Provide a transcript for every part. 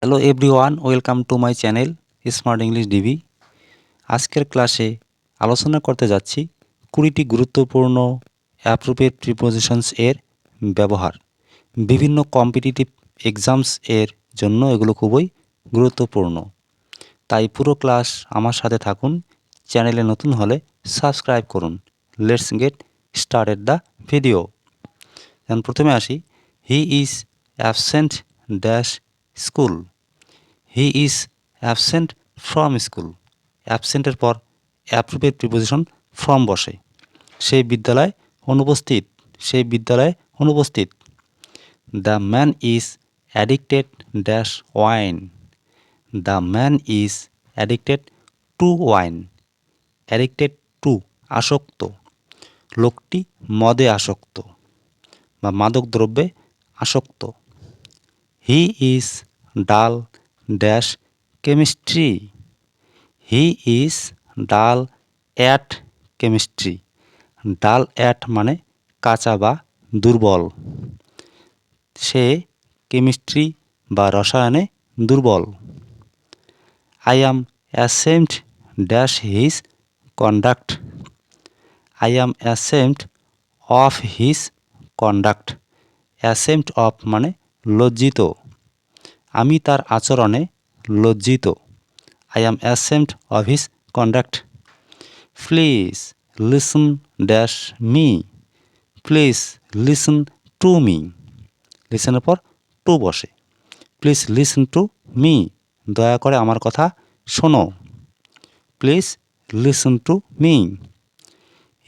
Hello everyone, welcome to my channel smart English DB. আজকের ক্লাসে আলোচনা করতে যাচ্ছি 20টি গুরুত্বপূর্ণ অ্যাপ্রোপ্রিয়েট প্রিপোজিশনস এর ব্যবহার। বিভিন্ন কম্পিটিটিভ এক্সামস এর জন্য এগুলো খুবই গুরুত্বপূর্ণ। তাই পুরো ক্লাস আমার সাথে থাকুন। চ্যানেলে নতুন হলে সাবস্ক্রাইব করুন। Let's get started the video. এখন প্রথমে আসি। He is absent dash school. He is absent from school. অ্যাবসেন্টের পর অ্যাপ্রোপ্রিয়েট প্রিপোজিশন ফ্রম বসে। সেই বিদ্যালয়ে অনুপস্থিত। সেই বিদ্যালয়ে অনুপস্থিত। The man is addicted dash wine. The man is addicted to wine. Addicted to আসক্ত। লোকটি মদে আসক্ত বা মাদক দ্রব্যে আসক্ত। হি ইজ ডাল ড্যাশ কেমিস্ট্রি। হি ইজ ডাল অ্যাট কেমিস্ট্রি। ডাল অ্যাট মানে কাঁচা বা দুর্বল। সে কেমিস্ট্রি বা রসায়নে দুর্বল। I am ashamed dash his conduct. I am ashamed of his conduct. Ashamed of মানে লজ্জিত। আমি তার আচরণে লজ্জিত। I am ashamed of his conduct. Please listen dash me. Please listen to me. Listen এর পর to বসে। Please listen to me. দয়া করে আমার কথা শোনো। Please listen to me.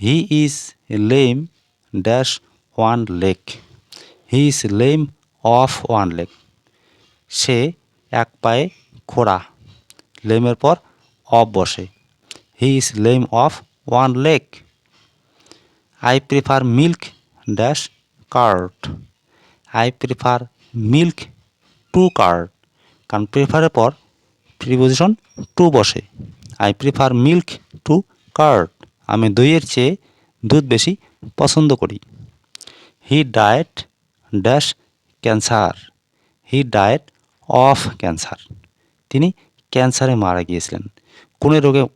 He is lame dash one leg. He is lame of one leg. সে এক পায়ে খোড়া। লেমের পর অফ বসে। He is lame of one leg. I prefer milk dash curd. I prefer milk to curd. কারণ প্রিফারের পর preposition to বসে। I prefer milk to curd. আমি দইয়ের চেয়ে দুধ বেশি পছন্দ করি। He died dash cancer. He died of cancer. তিনি ক্যান্সারে মারা গিয়েছিলেন।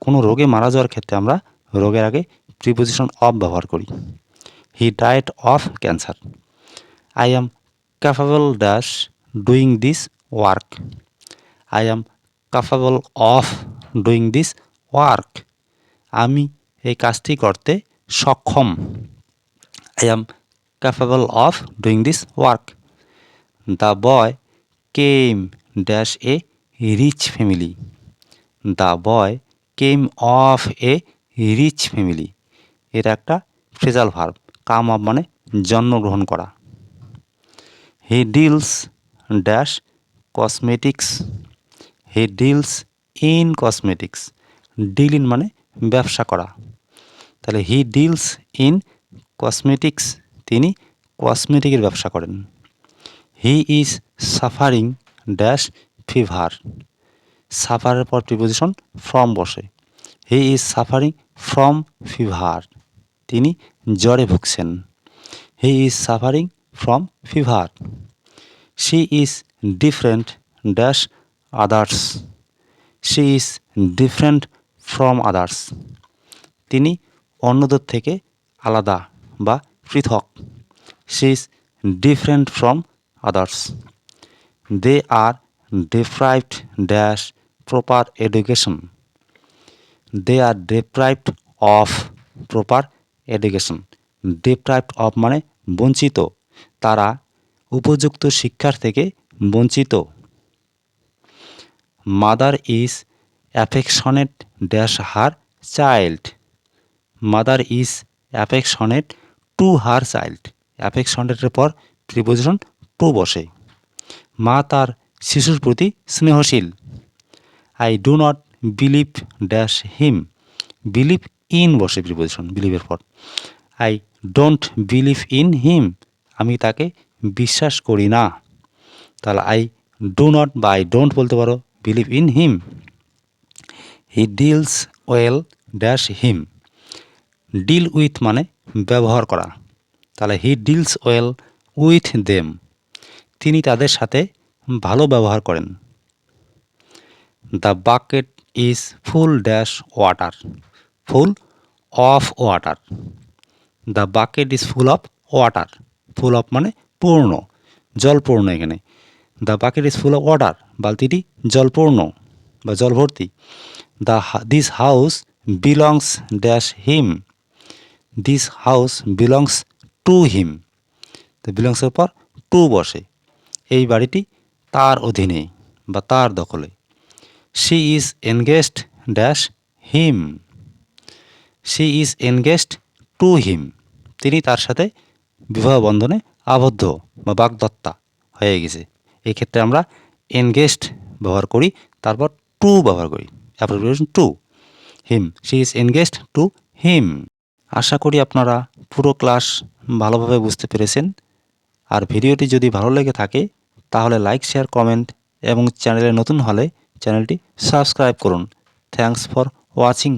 কোনো রোগে মারা যাওয়ার ক্ষেত্রে আমরা রোগের আগে প্রিপোজিশন অফ ব্যবহার করি। He died of cancer. I am capable dash doing this work. I am capable of doing this work. আমি এই কাজটি করতে সক্ষম। I am capable of doing this work. The boy came dash a rich family. The boy came of a rich family. এটা একটা phrasal verb. Come of মানে জন্মগ্রহণ করা। He deals dash cosmetics. He deals in cosmetics. Deal in মানে ব্যবসা করা। তাহলে হি deals in cosmetics. তিনি কসমেটিকের ব্যবসা করেন। He is suffering dash fever. সাফারের পর প্রিপোজিশন ফ্রম বসে। He is suffering from fever. তিনি জ্বরে ভুগছেন। He is suffering from fever. She is different dash others. She is different from others. তিনি অন্যদের থেকে আলাদা বা পৃথক। She is different from others. They are deprived dash proper education. They are deprived of proper education. Deprived of মানে বঞ্চিত। তারা উপযুক্ত শিক্ষার থেকে বঞ্চিত। Mother is affectionate dash her child. Mother is affectionate to her child. অ্যাফেকশনেটের পর preposition to বসে। মা তার শিশুর প্রতি স্নেহশীল। I do not believe dash him. Believe in বসে প্রিপোজিশন বিলিভের পর। I don't believe in him. আমি তাকে বিশ্বাস করি না। তাহলে আই ডু নট বা আই ডোন্ট বলতে পারো believe in him. He deals well dash him. Deal with মানে ব্যবহার করা। তাহলে হি ডিলস ওয়েল উইথ দেম। তিনি তাদের সাথে ভালো ব্যবহার করেন। The bucket is full dash water, full of water. The bucket is full of water, full of মানে পূর্ণ, জলপূর্ণ এখানে। The bucket is full of water, বালতিটি জলপূর্ণ বা জল ভর্তি। This house belongs dash him, this house belongs to him. তো বিলংসের পর two বসে, এই বাড়িটি তার অধীনে বা তার দখলে। She is engaged dash him, she is engaged to হিম, তিনি তার সাথে বিবাহ বন্ধনে আবদ্ধ বা বাগদত্তা হয়ে গেছে। এই ক্ষেত্রে আমরা এনগেজড ব্যবহার করি, তারপর টু ব্যবহার করি, appropriation to him, she is engaged to him. আশা করি আপনারা পুরো ক্লাস ভালোভাবে বুঝতে পেরেছেন। আর ভিডিওটি যদি ভালো লেগে থাকে তাহলে লাইক, শেয়ার, কমেন্ট এবং চ্যানেলে নতুন হলে চ্যানেলটি সাবস্ক্রাইব করুন। Thanks for watching.